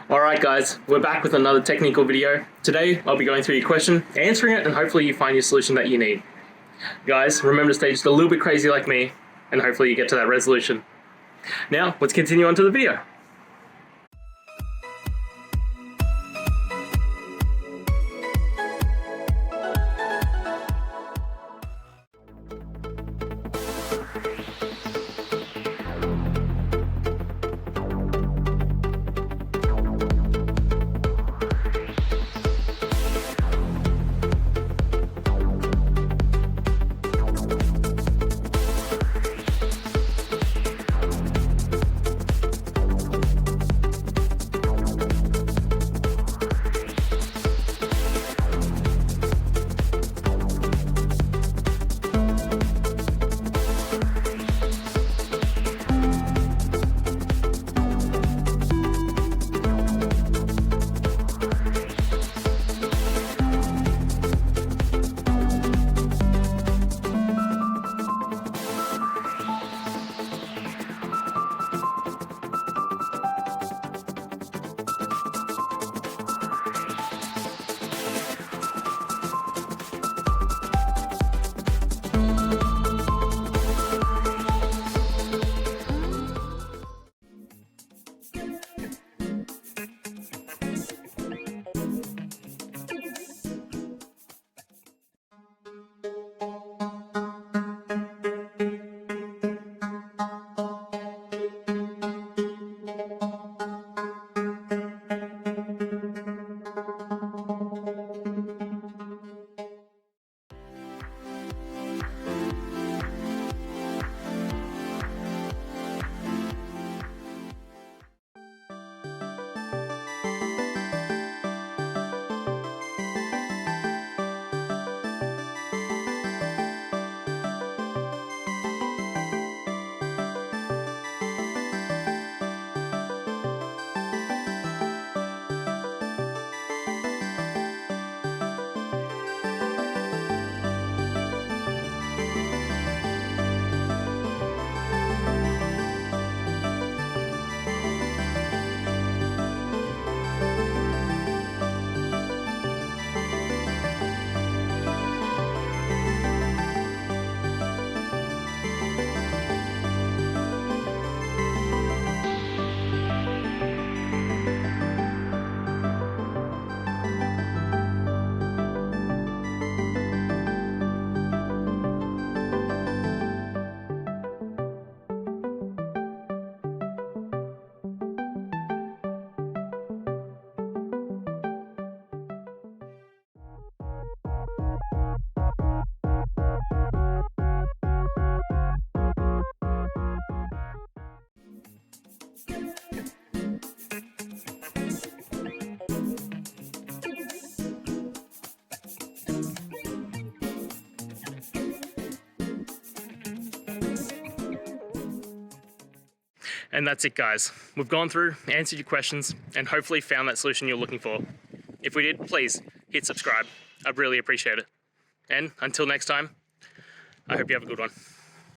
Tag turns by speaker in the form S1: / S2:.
S1: Alright guys, we're back with another technical video. Today I'll be going through your question, answering it, and hopefully you find your solution that you need. Guys, remember to stay just a little bit crazy like me, and hopefully you get to that resolution. Now, let's continue on to the video. And that's it guys. We've gone through, answered your questions, and hopefully found that solution you're looking for. If we did, please hit subscribe. I'd really appreciate it. And until next time, I hope you have a good one.